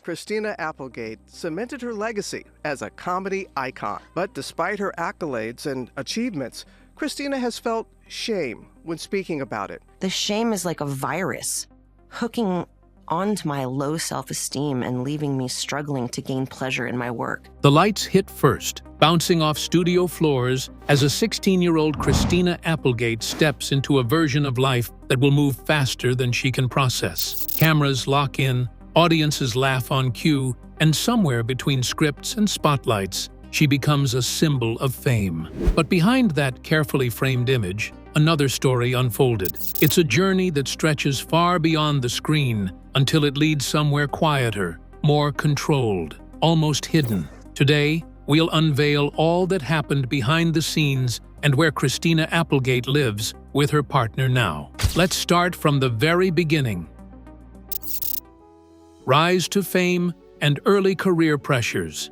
Christina Applegate cemented her legacy as a comedy icon. But despite her accolades and achievements, Christina has felt shame when speaking about it. The shame is like a virus, hooking onto my low self-esteem and leaving me struggling to gain pleasure in my work. The lights hit first, bouncing off studio floors as a 16-year-old Christina Applegate steps into a version of life that will move faster than she can process. Cameras lock in, audiences laugh on cue, and somewhere between scripts and spotlights, she becomes a symbol of fame. But behind that carefully framed image, another story unfolded. It's a journey that stretches far beyond the screen until it leads somewhere quieter, more controlled, almost hidden. Today, we'll unveil all that happened behind the scenes and where Christina Applegate lives with her partner now. Let's start from the very beginning. Rise to fame and early career pressures.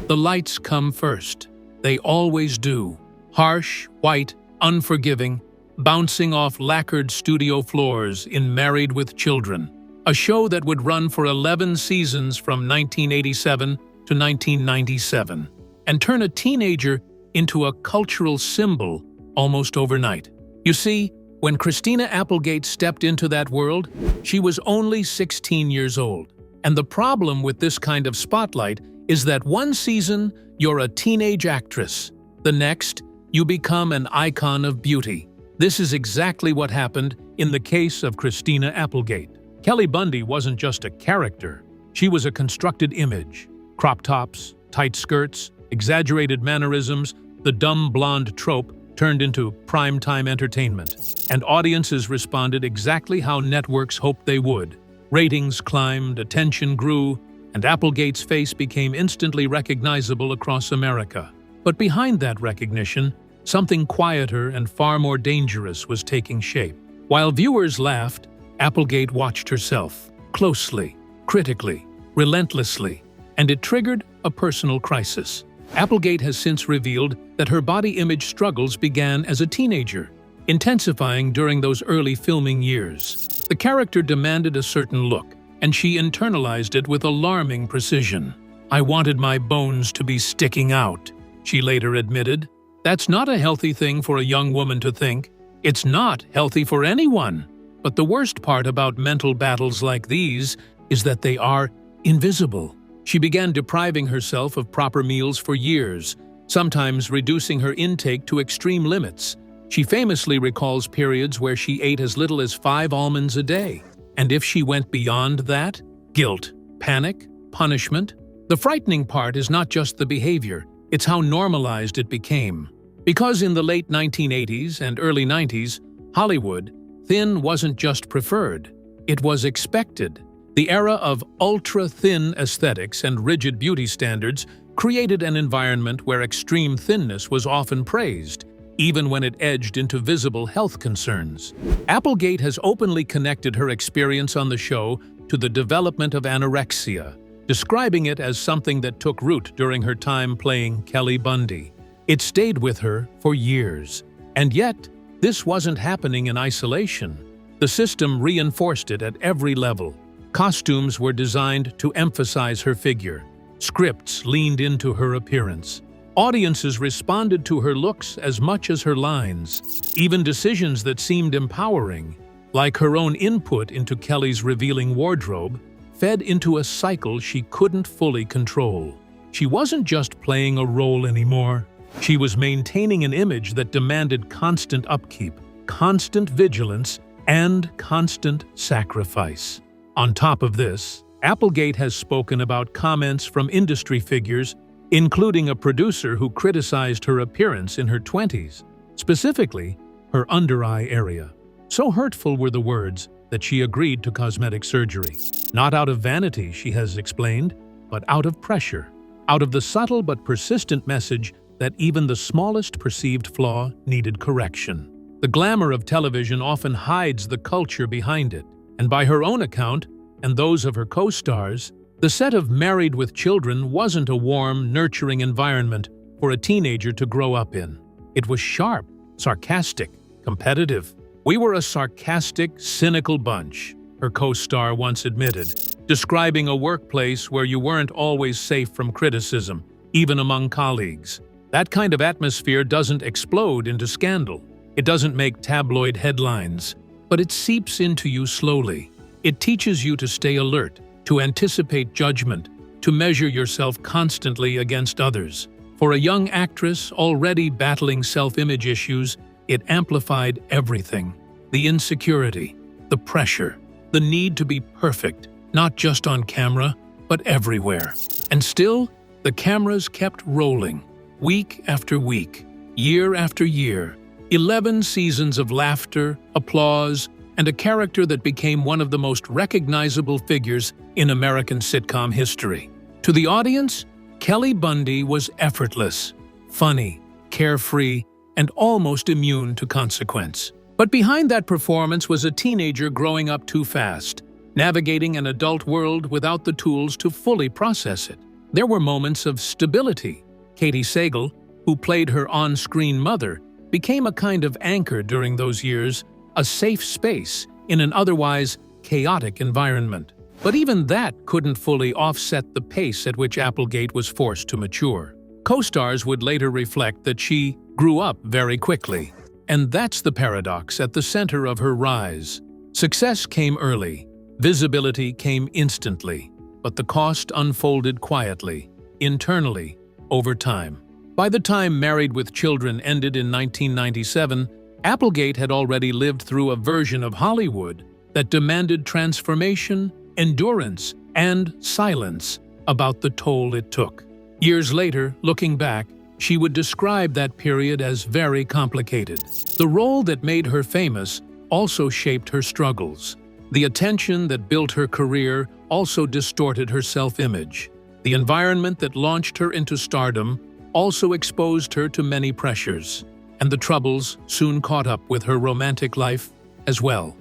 The lights come first. They always do. Harsh, white, unforgiving, bouncing off lacquered studio floors in Married with Children, a show that would run for 11 seasons from 1987 to 1997, and turn a teenager into a cultural symbol almost overnight. You see, when Christina Applegate stepped into that world, she was only 16 years old. And the problem with this kind of spotlight is that one season, you're a teenage actress. The next, you become an icon of beauty. This is exactly what happened in the case of Christina Applegate. Kelly Bundy wasn't just a character. She was a constructed image. Crop tops, tight skirts, exaggerated mannerisms, the dumb blonde trope turned into primetime entertainment. And audiences responded exactly how networks hoped they would. Ratings climbed, attention grew, and Applegate's face became instantly recognizable across America. But behind that recognition, something quieter and far more dangerous was taking shape. While viewers laughed, Applegate watched herself, closely, critically, relentlessly, and it triggered a personal crisis. Applegate has since revealed that her body image struggles began as a teenager, intensifying during those early filming years. The character demanded a certain look, and she internalized it with alarming precision. "I wanted my bones to be sticking out," she later admitted. That's not a healthy thing for a young woman to think. It's not healthy for anyone. But the worst part about mental battles like these is that they are invisible. She began depriving herself of proper meals for years, sometimes reducing her intake to extreme limits. She famously recalls periods where she ate as little as 5 almonds a day. And if she went beyond that, guilt, panic, punishment. The frightening part is not just the behavior, it's how normalized it became. Because in the late 1980s and early 90s, Hollywood, thin wasn't just preferred, it was expected. The era of ultra-thin aesthetics and rigid beauty standards created an environment where extreme thinness was often praised, even when it edged into visible health concerns. Applegate has openly connected her experience on the show to the development of anorexia, describing it as something that took root during her time playing Kelly Bundy. It stayed with her for years. And yet, this wasn't happening in isolation. The system reinforced it at every level. Costumes were designed to emphasize her figure. Scripts leaned into her appearance. Audiences responded to her looks as much as her lines. Even decisions that seemed empowering, like her own input into Kelly's revealing wardrobe, fed into a cycle she couldn't fully control. She wasn't just playing a role anymore. She was maintaining an image that demanded constant upkeep, constant vigilance, and constant sacrifice. On top of this, Applegate has spoken about comments from industry figures, including a producer who criticized her appearance in her 20s, specifically her under-eye area. So hurtful were the words that she agreed to cosmetic surgery. Not out of vanity, she has explained, but out of pressure, out of the subtle but persistent message that even the smallest perceived flaw needed correction. The glamour of television often hides the culture behind it, and by her own account, and those of her co-stars, the set of Married with Children wasn't a warm, nurturing environment for a teenager to grow up in. It was sharp, sarcastic, competitive. "We were a sarcastic, cynical bunch," her co-star once admitted. describing a workplace where you weren't always safe from criticism, even among colleagues. That kind of atmosphere doesn't explode into scandal. It doesn't make tabloid headlines, but it seeps into you slowly. It teaches you to stay alert, to anticipate judgment, to measure yourself constantly against others. For a young actress already battling self-image issues, it amplified everything. The insecurity, the pressure, the need to be perfect, not just on camera, but everywhere. And still, the cameras kept rolling, week after week, year after year. 11 seasons of laughter, applause, and a character that became one of the most recognizable figures in American sitcom history. To the audience, Kelly Bundy was effortless, funny, carefree, and almost immune to consequence. But behind that performance was a teenager growing up too fast, navigating an adult world without the tools to fully process it. There were moments of stability. Katie Sagal, who played her on-screen mother, became a kind of anchor during those years, a safe space in an otherwise chaotic environment. But even that couldn't fully offset the pace at which Applegate was forced to mature. Co-stars would later reflect that she grew up very quickly. And that's the paradox at the center of her rise. Success came early, visibility came instantly, but the cost unfolded quietly, internally, over time. By the time Married with Children ended in 1997, Applegate had already lived through a version of Hollywood that demanded transformation, endurance, and silence about the toll it took. Years later, looking back, she would describe that period as very complicated. The role that made her famous also shaped her struggles. The attention that built her career also distorted her self-image. The environment that launched her into stardom also exposed her to many pressures, and the troubles soon caught up with her romantic life as well.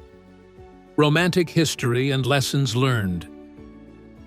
Romantic history and lessons learned.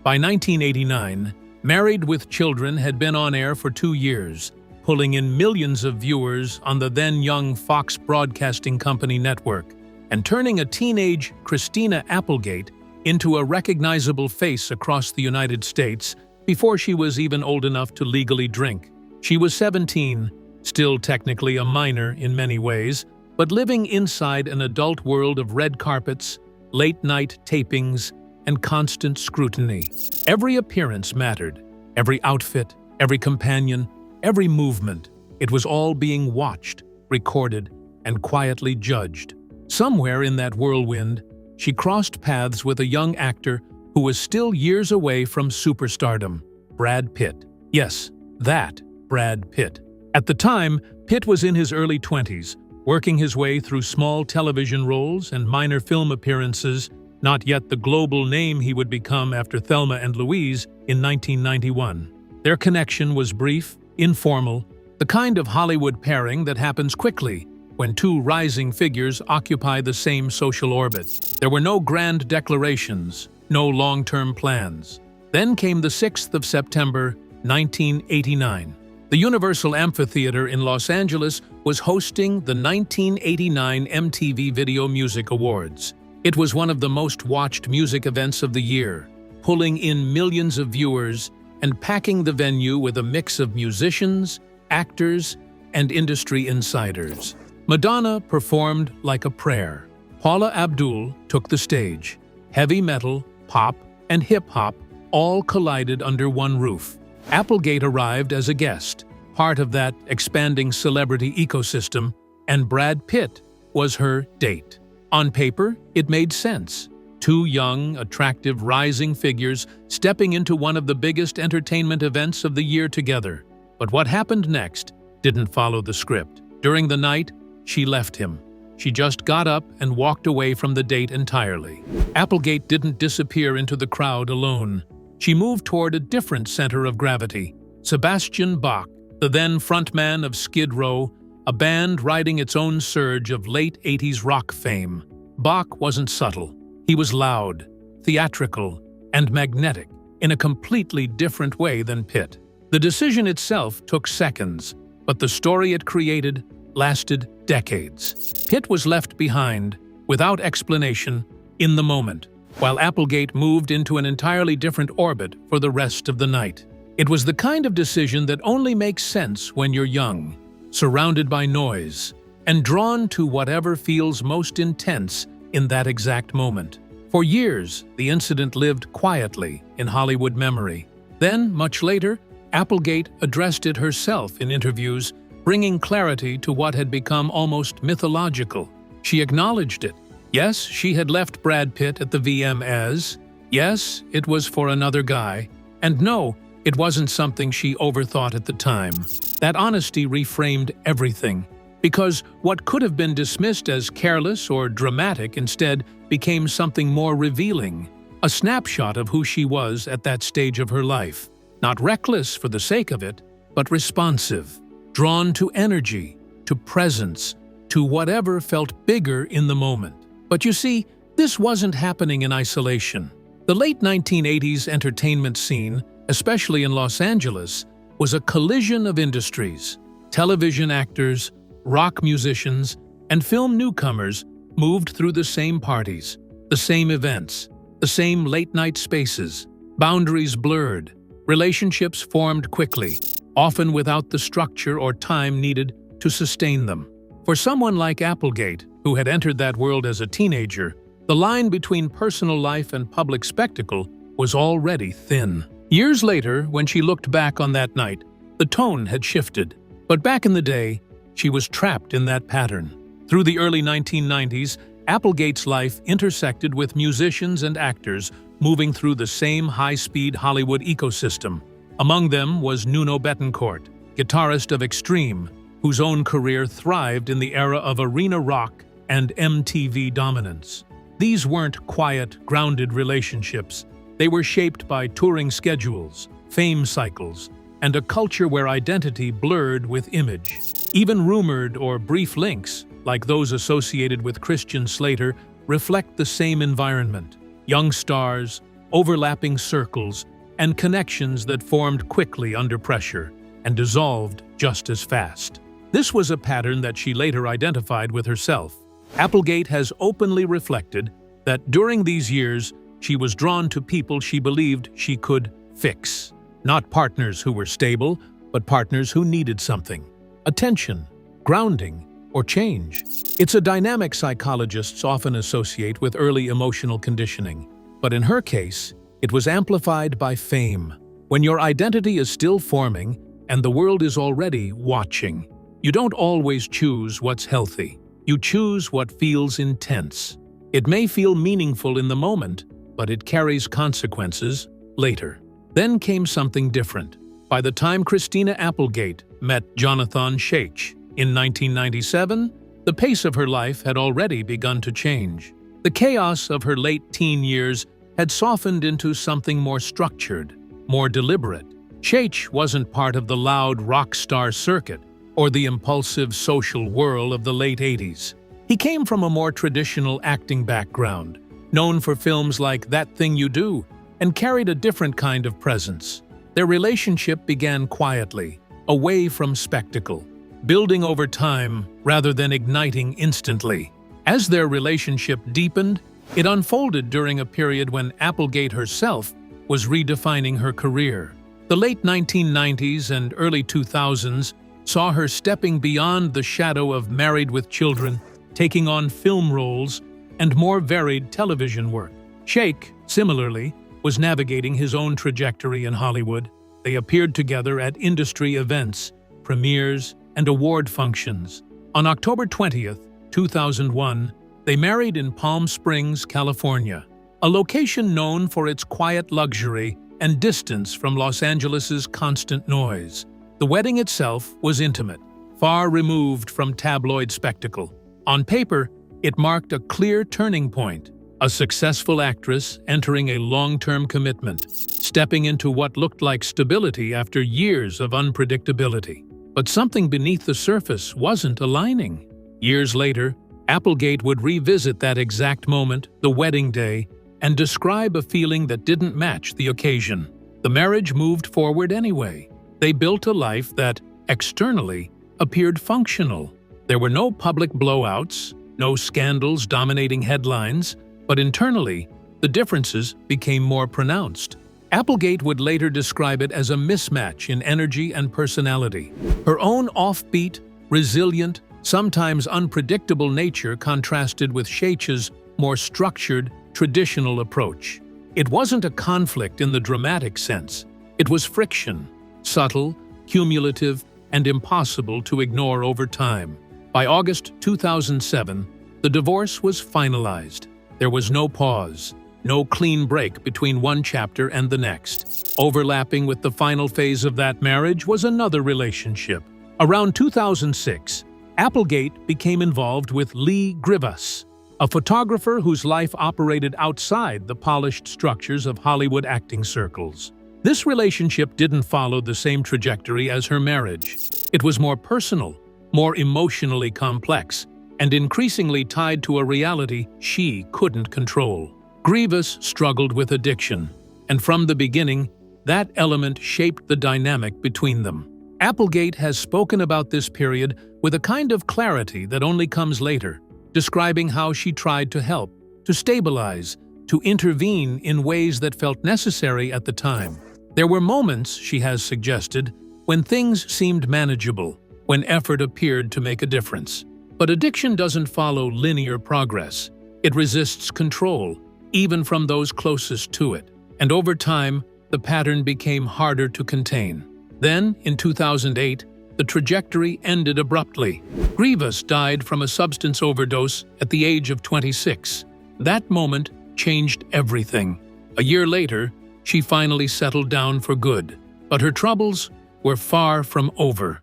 By 1989, Married with Children had been on air for 2 years, pulling in millions of viewers on the then-young Fox Broadcasting Company network, and turning a teenage Christina Applegate into a recognizable face across the United States before she was even old enough to legally drink. She was 17, still technically a minor in many ways, but living inside an adult world of red carpets, late-night tapings, and constant scrutiny. Every appearance mattered, every outfit, every companion, every movement. It was all being watched, recorded, and quietly judged. Somewhere in that whirlwind, she crossed paths with a young actor who was still years away from superstardom, Brad Pitt. Yes, that Brad Pitt. At the time, Pitt was in his early 20s, working his way through small television roles and minor film appearances, not yet the global name he would become after Thelma and Louise in 1991. Their connection was brief, informal, the kind of Hollywood pairing that happens quickly when two rising figures occupy the same social orbit. There were no grand declarations, no long-term plans. Then came the 6th of September, 1989. The Universal Amphitheater in Los Angeles was hosting the 1989 MTV Video Music Awards. It was one of the most watched music events of the year, pulling in millions of viewers and packing the venue with a mix of musicians, actors, and industry insiders. Madonna performed like a prayer. Paula Abdul took the stage. Heavy metal, pop, and hip-hop all collided under one roof. Applegate arrived as a guest, part of that expanding celebrity ecosystem, and Brad Pitt was her date. On paper, it made sense. Two young, attractive, rising figures stepping into one of the biggest entertainment events of the year together. But what happened next didn't follow the script. During the night, she left him. She just got up and walked away from the date entirely. Applegate didn't disappear into the crowd alone. She moved toward a different center of gravity. Sebastian Bach, the then frontman of Skid Row, a band riding its own surge of late 80s rock fame. Bach wasn't subtle. He was loud, theatrical, and magnetic in a completely different way than Pitt. The decision itself took seconds, but the story it created lasted decades. Pitt was left behind, without explanation, in the moment. while Applegate moved into an entirely different orbit for the rest of the night. It was the kind of decision that only makes sense when you're young, surrounded by noise, and drawn to whatever feels most intense in that exact moment. For years, the incident lived quietly in Hollywood memory. Then, much later, Applegate addressed it herself in interviews, bringing clarity to what had become almost mythological. She acknowledged it. Yes, she had left Brad Pitt at the VM as, yes, it was for another guy, and no, it wasn't something she overthought at the time. That honesty reframed everything, because what could have been dismissed as careless or dramatic instead became something more revealing, a snapshot of who she was at that stage of her life. Not reckless for the sake of it, but responsive, drawn to energy, to presence, to whatever felt bigger in the moment. But you see, this wasn't happening in isolation. The late 1980s entertainment scene, especially in Los Angeles, was a collision of industries. Television actors, rock musicians, and film newcomers moved through the same parties, the same events, the same late-night spaces. Boundaries blurred, relationships formed quickly, often without the structure or time needed to sustain them. For someone like Applegate, who had entered that world as a teenager, the line between personal life and public spectacle was already thin. Years later, when she looked back on that night, the tone had shifted. But back in the day, she was trapped in that pattern. Through the early 1990s, Applegate's life intersected with musicians and actors moving through the same high-speed Hollywood ecosystem. Among them was Nuno Bettencourt, guitarist of Extreme, whose own career thrived in the era of arena rock and MTV dominance. These weren't quiet, grounded relationships. They were shaped by touring schedules, fame cycles, and a culture where identity blurred with image. Even rumored or brief links, like those associated with Christian Slater, reflect the same environment. Young stars, overlapping circles, and connections that formed quickly under pressure and dissolved just as fast. This was a pattern that she later identified with herself. Applegate has openly reflected that during these years, she was drawn to people she believed she could fix. Not partners who were stable, but partners who needed something. Attention, grounding, or change. It's a dynamic psychologists often associate with early emotional conditioning. But in her case, it was amplified by fame. When your identity is still forming and the world is already watching, you don't always choose what's healthy. You choose what feels intense. It may feel meaningful in the moment, but it carries consequences later. Then came something different. By the time Christina Applegate met Jonathan Chaich in 1997, the pace of her life had already begun to change. The chaos of her late teen years had softened into something more structured, more deliberate. Chaich wasn't part of the loud rock star circuit or the impulsive social whirl of the late 80s. He came from a more traditional acting background, known for films like That Thing You Do, and carried a different kind of presence. Their relationship began quietly, away from spectacle, building over time rather than igniting instantly. As their relationship deepened, it unfolded during a period when Applegate herself was redefining her career. The late 1990s and early 2000s saw her stepping beyond the shadow of Married with Children, taking on film roles and more varied television work. Chaich, similarly, was navigating his own trajectory in Hollywood. They appeared together at industry events, premieres, and award functions. On October 20th, 2001, they married in Palm Springs, California, a location known for its quiet luxury and distance from Los Angeles's constant noise. The wedding itself was intimate, far removed from tabloid spectacle. On paper, it marked a clear turning point, a successful actress entering a long-term commitment, stepping into what looked like stability after years of unpredictability. But something beneath the surface wasn't aligning. Years later, Applegate would revisit that exact moment, the wedding day, and describe a feeling that didn't match the occasion. The marriage moved forward anyway. They built a life that, externally, appeared functional. There were no public blowouts, no scandals dominating headlines, but internally, the differences became more pronounced. Applegate would later describe it as a mismatch in energy and personality. Her own offbeat, resilient, sometimes unpredictable nature contrasted with Shache's more structured, traditional approach. It wasn't a conflict in the dramatic sense. It was friction, subtle, cumulative, and impossible to ignore over time. By August 2007, the divorce was finalized. There was no pause, no clean break between one chapter and the next. Overlapping with the final phase of that marriage was another relationship. Around 2006, Applegate became involved with Lee Grivas, a photographer whose life operated outside the polished structures of Hollywood acting circles. This relationship didn't follow the same trajectory as her marriage. It was more personal, more emotionally complex, and increasingly tied to a reality she couldn't control. Grivas struggled with addiction, and from the beginning, that element shaped the dynamic between them. Applegate has spoken about this period with a kind of clarity that only comes later, describing how she tried to help, to stabilize, to intervene in ways that felt necessary at the time. There were moments, she has suggested, when things seemed manageable, when effort appeared to make a difference. But addiction doesn't follow linear progress. It resists control, even from those closest to it. And over time, the pattern became harder to contain. Then, in 2008, the trajectory ended abruptly. Grivas died from a substance overdose at the age of 26. That moment changed everything. A year later, she finally settled down for good, but her troubles were far from over.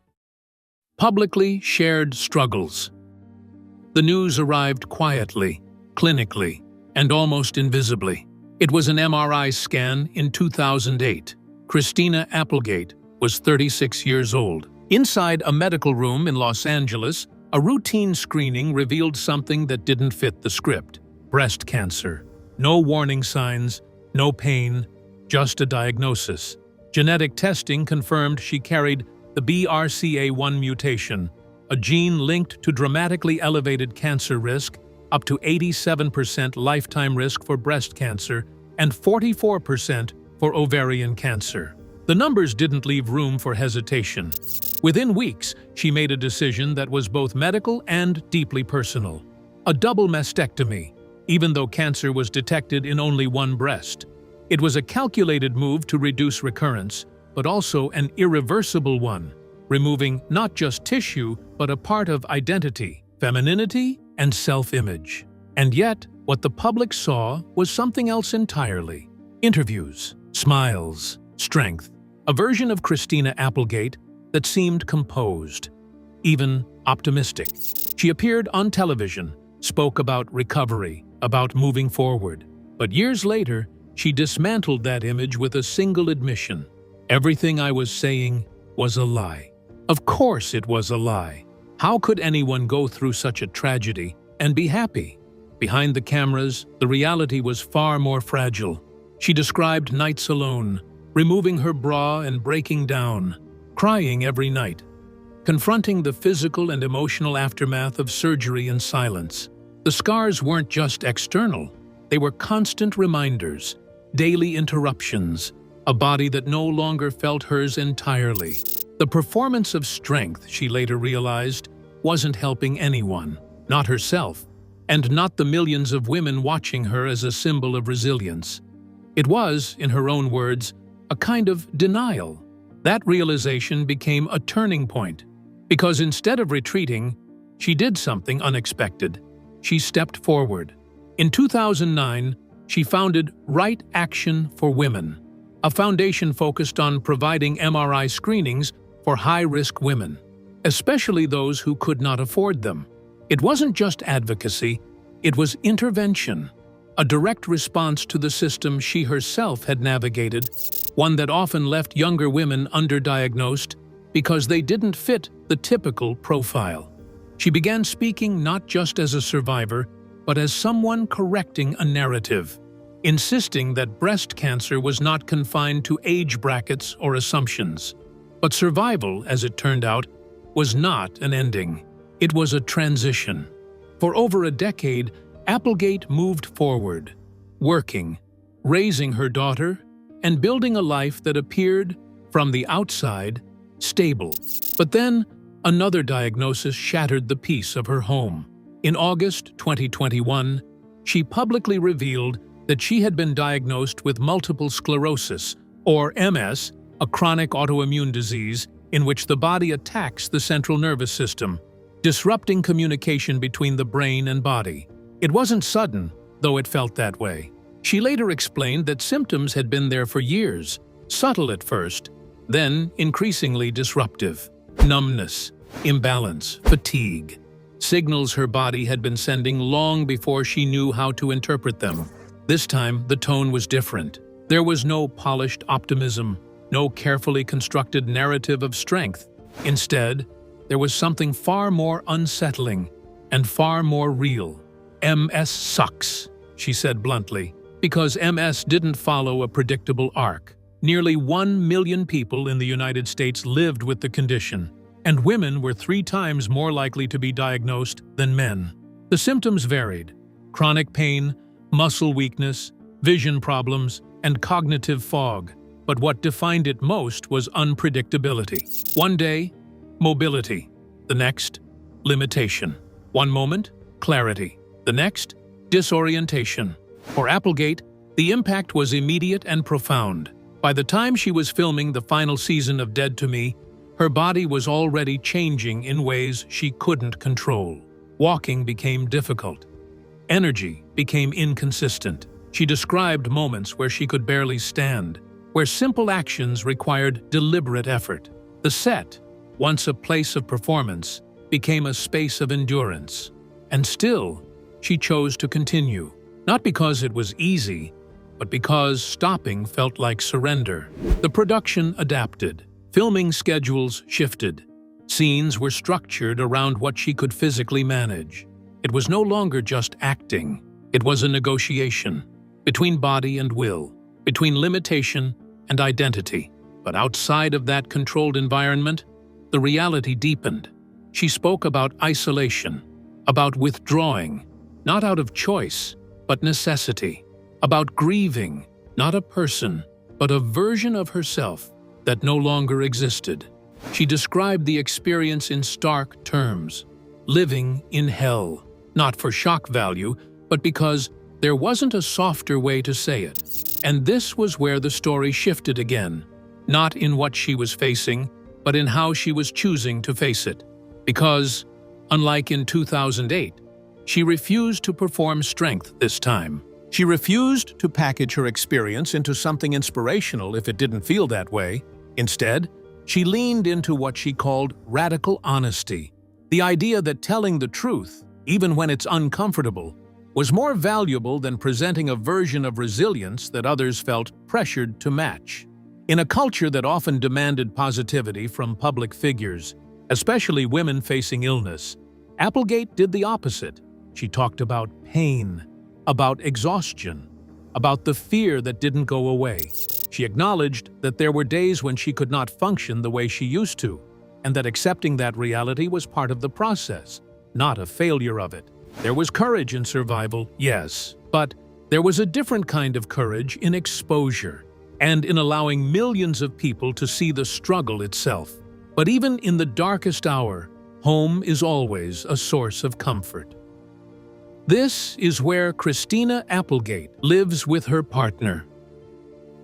Publicly shared struggles. The news arrived quietly, clinically, and almost invisibly. It was an MRI scan in 2008. Christina Applegate was 36 years old. Inside a medical room in Los Angeles, a routine screening revealed something that didn't fit the script: breast cancer. No warning signs, no pain, just a diagnosis. Genetic testing confirmed she carried the BRCA1 mutation, a gene linked to dramatically elevated cancer risk, up to 87% lifetime risk for breast cancer and 44% for ovarian cancer. The numbers didn't leave room for hesitation. Within weeks, she made a decision that was both medical and deeply personal: a double mastectomy, even though cancer was detected in only one breast. It was a calculated move to reduce recurrence, but also an irreversible one, removing not just tissue, but a part of identity, femininity, and self-image. And yet, what the public saw was something else entirely. Interviews, smiles, strength. A version of Christina Applegate that seemed composed, even optimistic. She appeared on television, spoke about recovery, about moving forward. But years later, she dismantled that image with a single admission: everything I was saying was a lie. Of course it was a lie. How could anyone go through such a tragedy and be happy? Behind the cameras, the reality was far more fragile. She described nights alone, removing her bra and breaking down, crying every night, confronting the physical and emotional aftermath of surgery in silence. The scars weren't just external, they were constant reminders, daily interruptions, a body that no longer felt hers entirely. The performance of strength, she later realized, wasn't helping anyone, not herself, and not the millions of women watching her as a symbol of resilience. It was, in her own words, a kind of denial. That realization became a turning point, because instead of retreating, she did something unexpected. She stepped forward. In 2009, she founded Right Action for Women, a foundation focused on providing MRI screenings for high-risk women, especially those who could not afford them. It wasn't just advocacy, it was intervention, a direct response to the system she herself had navigated, one that often left younger women underdiagnosed because they didn't fit the typical profile. She began speaking not just as a survivor, but as someone correcting a narrative, insisting that breast cancer was not confined to age brackets or assumptions. But survival, as it turned out, was not an ending. It was a transition. For over a decade, Applegate moved forward, working, raising her daughter, and building a life that appeared, from the outside, stable. But then, another diagnosis shattered the peace of her home. In August 2021, she publicly revealed that she had been diagnosed with multiple sclerosis, or MS, a chronic autoimmune disease in which the body attacks the central nervous system, disrupting communication between the brain and body. It wasn't sudden, though it felt that way. She later explained that symptoms had been there for years, subtle at first, then increasingly disruptive. Numbness, imbalance, fatigue. Signals her body had been sending long before she knew how to interpret them. This time, the tone was different. There was no polished optimism, no carefully constructed narrative of strength. Instead, there was something far more unsettling and far more real. MS sucks, she said bluntly, because MS didn't follow a predictable arc. Nearly 1 million people in the United States lived with the condition, and women were 3 times more likely to be diagnosed than men. The symptoms varied: chronic pain, muscle weakness, vision problems, and cognitive fog. But what defined it most was unpredictability. One day, mobility. The next, limitation. One moment, clarity. The next, disorientation. For Applegate, the impact was immediate and profound. By the time she was filming the final season of Dead to Me, her body was already changing in ways she couldn't control. Walking became difficult. Energy became inconsistent. She described moments where she could barely stand, where simple actions required deliberate effort. The set, once a place of performance, became a space of endurance. And still, she chose to continue, not because it was easy, but because stopping felt like surrender. The production adapted. Filming schedules shifted. Scenes were structured around what she could physically manage. It was no longer just acting. It was a negotiation between body and will, between limitation and identity. But outside of that controlled environment, the reality deepened. She spoke about isolation, about withdrawing, not out of choice, but necessity, about grieving, not a person, but a version of herself that no longer existed. She described the experience in stark terms: living in hell, not for shock value, but because there wasn't a softer way to say it. And this was where the story shifted again, not in what she was facing, but in how she was choosing to face it. Because, unlike in 2008, she refused to perform strength this time. She refused to package her experience into something inspirational if it didn't feel that way. Instead, she leaned into what she called radical honesty, the idea that telling the truth, even when it's uncomfortable, was more valuable than presenting a version of resilience that others felt pressured to match. In a culture that often demanded positivity from public figures, especially women facing illness, Applegate did the opposite. She talked about pain, about exhaustion, about the fear that didn't go away. She acknowledged that there were days when she could not function the way she used to, and that accepting that reality was part of the process, not a failure of it. There was courage in survival, yes, but there was a different kind of courage in exposure, and in allowing millions of people to see the struggle itself. But even in the darkest hour, home is always a source of comfort. This is where Christina Applegate lives with her partner.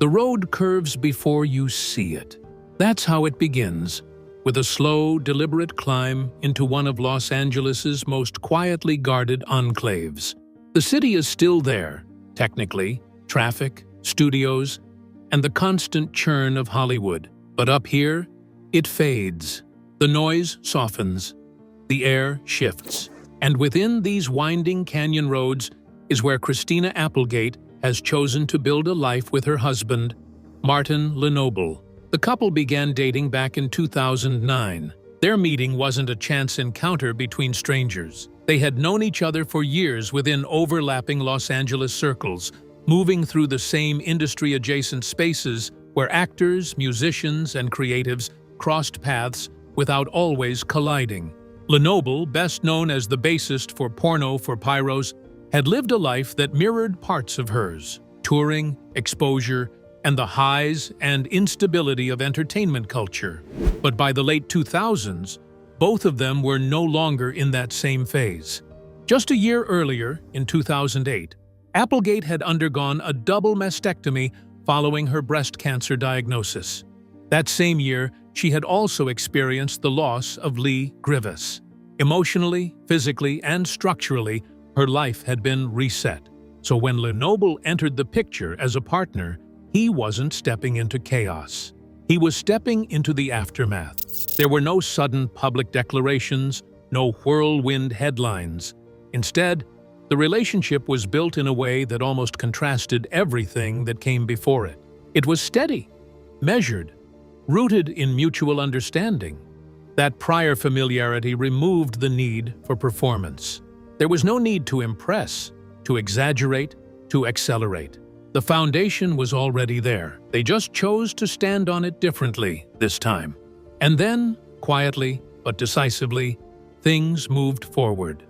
The road curves before you see it. That's how it begins, with a slow, deliberate climb into one of Los Angeles's most quietly guarded enclaves. The city is still there, technically, traffic, studios, and the constant churn of Hollywood. But up here, it fades. The noise softens. The air shifts. And within these winding canyon roads is where Christina Applegate has chosen to build a life with her husband, Martin Lenoble. The couple began dating back in 2009. Their meeting wasn't a chance encounter between strangers. They had known each other for years within overlapping Los Angeles circles, moving through the same industry-adjacent spaces where actors, musicians, and creatives crossed paths without always colliding. Lenoble, best known as the bassist for Porno for Pyros, had lived a life that mirrored parts of hers: touring, exposure, and the highs and instability of entertainment culture. But by the late 2000s, both of them were no longer in that same phase. Just a year earlier, in 2008, Applegate had undergone a double mastectomy following her breast cancer diagnosis. That same year, she had also experienced the loss of Lee Grievous. Emotionally, physically, and structurally, her life had been reset. So when Lenoble entered the picture as a partner, he wasn't stepping into chaos. He was stepping into the aftermath. There were no sudden public declarations, no whirlwind headlines. Instead, the relationship was built in a way that almost contrasted everything that came before it. It was steady, measured, rooted in mutual understanding. That prior familiarity removed the need for performance. There was no need to impress, to exaggerate, to accelerate. The foundation was already there. They just chose to stand on it differently this time. And then, quietly but decisively, things moved forward.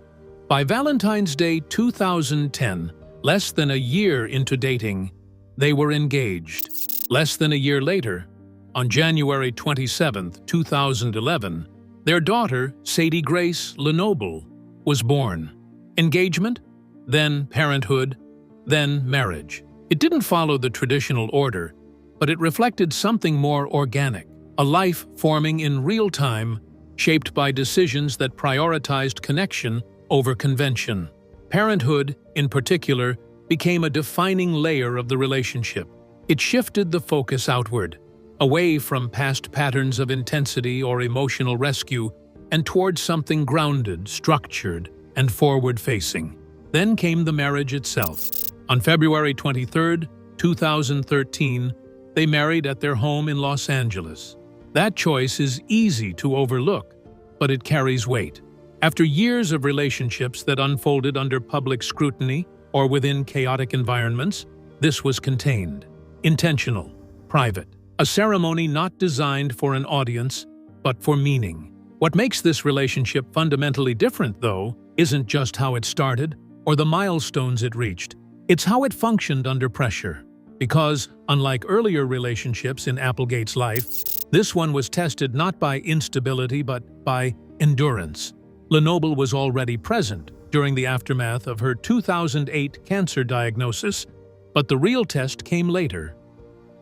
By Valentine's Day 2010, less than a year into dating, they were engaged. Less than a year later, on January 27, 2011, their daughter, Sadie Grace Lenoble, was born. Engagement, then parenthood, then marriage. It didn't follow the traditional order, but it reflected something more organic, a life forming in real time, shaped by decisions that prioritized connection over convention. Parenthood, in particular, became a defining layer of the relationship. It shifted the focus outward, away from past patterns of intensity or emotional rescue, and towards something grounded, structured, and forward-facing. Then came the marriage itself. On February 23, 2013, they married at their home in Los Angeles. That choice is easy to overlook, but it carries weight. After years of relationships that unfolded under public scrutiny or within chaotic environments, this was contained, intentional, private. A ceremony not designed for an audience, but for meaning. What makes this relationship fundamentally different, though, isn't just how it started or the milestones it reached. It's how it functioned under pressure. Because, unlike earlier relationships in Applegate's life, this one was tested not by instability but by endurance. Lenoble was already present during the aftermath of her 2008 cancer diagnosis, but the real test came later.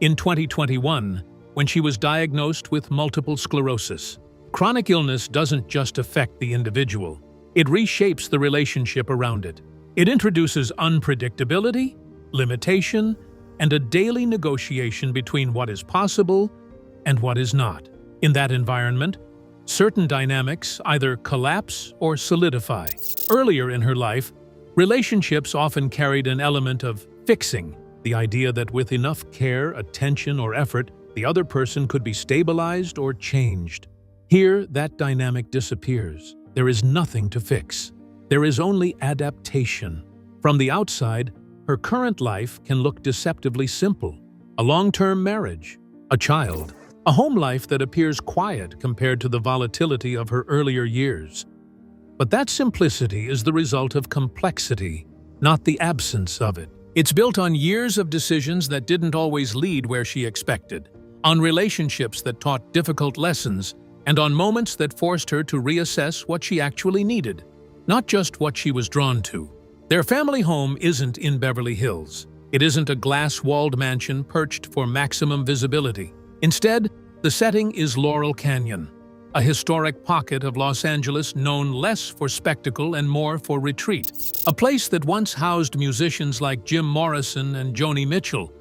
In 2021, when she was diagnosed with multiple sclerosis. Chronic illness doesn't just affect the individual, it reshapes the relationship around it. It introduces unpredictability, limitation, and a daily negotiation between what is possible and what is not. In that environment, certain dynamics either collapse or solidify. Earlier in her life, relationships often carried an element of fixing, the idea that with enough care, attention, or effort, the other person could be stabilized or changed. Here, that dynamic disappears. There is nothing to fix. There is only adaptation. From the outside, her current life can look deceptively simple. A long-term marriage, a child, a home life that appears quiet compared to the volatility of her earlier years. But that simplicity is the result of complexity, not the absence of it. It's built on years of decisions that didn't always lead where she expected, on relationships that taught difficult lessons, and on moments that forced her to reassess what she actually needed, not just what she was drawn to. Their family home isn't in Beverly Hills. It isn't a glass-walled mansion perched for maximum visibility. Instead, the setting is Laurel Canyon, a historic pocket of Los Angeles known less for spectacle and more for retreat. A place that once housed musicians like Jim Morrison and Joni Mitchell,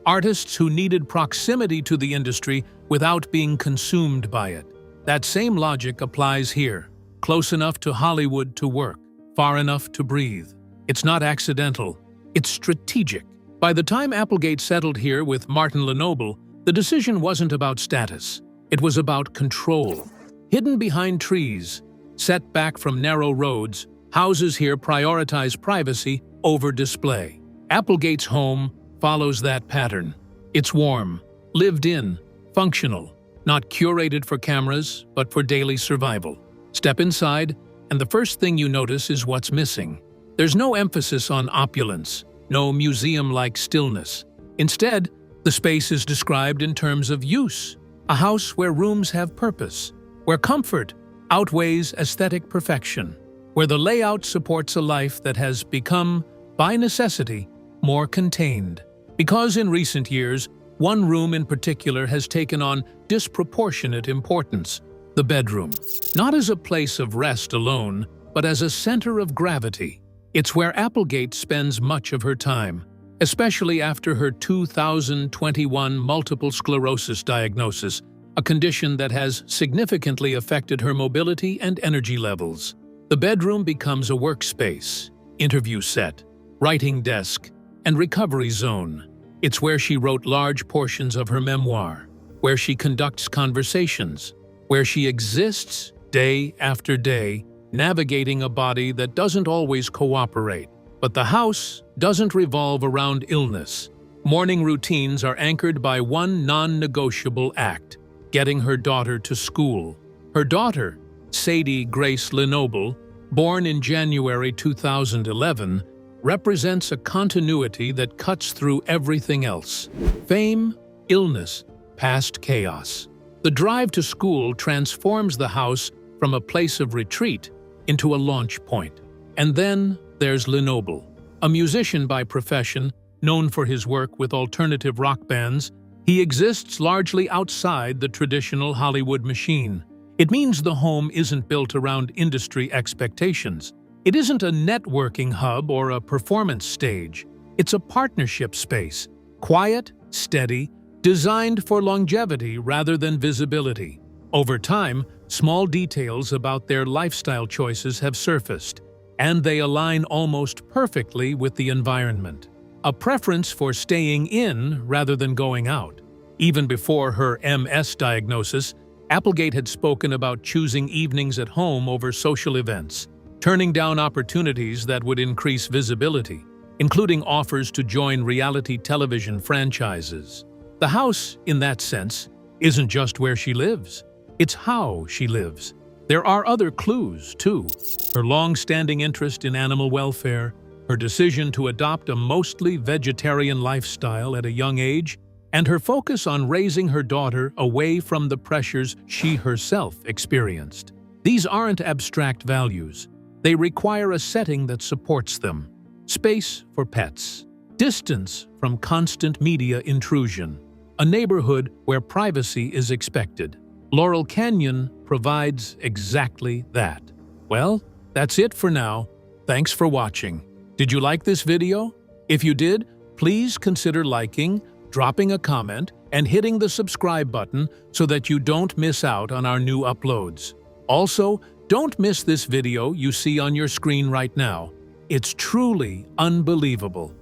artists who needed proximity to the industry without being consumed by it. That same logic applies here, close enough to Hollywood to work, far enough to breathe. It's not accidental, it's strategic. By the time Applegate settled here with Martin Lenoble, the decision wasn't about status. It was about control. Hidden behind trees, set back from narrow roads, houses here prioritize privacy over display. Applegate's home follows that pattern. It's warm, lived in, functional, not curated for cameras, but for daily survival. Step inside, and the first thing you notice is what's missing. There's no emphasis on opulence, no museum-like stillness. Instead, the space is described in terms of use, a house where rooms have purpose, where comfort outweighs aesthetic perfection, where the layout supports a life that has become, by necessity, more contained. Because in recent years, one room in particular has taken on disproportionate importance: the bedroom. Not as a place of rest alone, but as a center of gravity. It's where Applegate spends much of her time, especially after her 2021 multiple sclerosis diagnosis, a condition that has significantly affected her mobility and energy levels. The bedroom becomes a workspace, interview set, writing desk, and recovery zone. It's where she wrote large portions of her memoir, where she conducts conversations, where she exists day after day, navigating a body that doesn't always cooperate. But the house doesn't revolve around illness. Morning routines are anchored by one non-negotiable act: getting her daughter to school. Her daughter, Sadie Grace Lenoble, born in January 2011, represents a continuity that cuts through everything else: fame, illness, past chaos. The drive to school transforms the house from a place of retreat into a launch point. And then there's Lenoble, a musician by profession, known for his work with alternative rock bands. He exists largely outside the traditional Hollywood machine. It means the home isn't built around industry expectations. It isn't a networking hub or a performance stage. It's a partnership space, quiet, steady, designed for longevity rather than visibility. Over time, small details about their lifestyle choices have surfaced, and they align almost perfectly with the environment. A preference for staying in rather than going out. Even before her MS diagnosis, Applegate had spoken about choosing evenings at home over social events, turning down opportunities that would increase visibility, including offers to join reality television franchises. The house, in that sense, isn't just where she lives. It's how she lives. There are other clues, too. Her long-standing interest in animal welfare, her decision to adopt a mostly vegetarian lifestyle at a young age, and her focus on raising her daughter away from the pressures she herself experienced. These aren't abstract values. They require a setting that supports them. Space for pets. Distance from constant media intrusion. A neighborhood where privacy is expected. Laurel Canyon provides exactly that. Well, that's it for now. Thanks for watching. Did you like this video? If you did, please consider liking, dropping a comment, and hitting the subscribe button so that you don't miss out on our new uploads. Also, don't miss this video you see on your screen right now. It's truly unbelievable.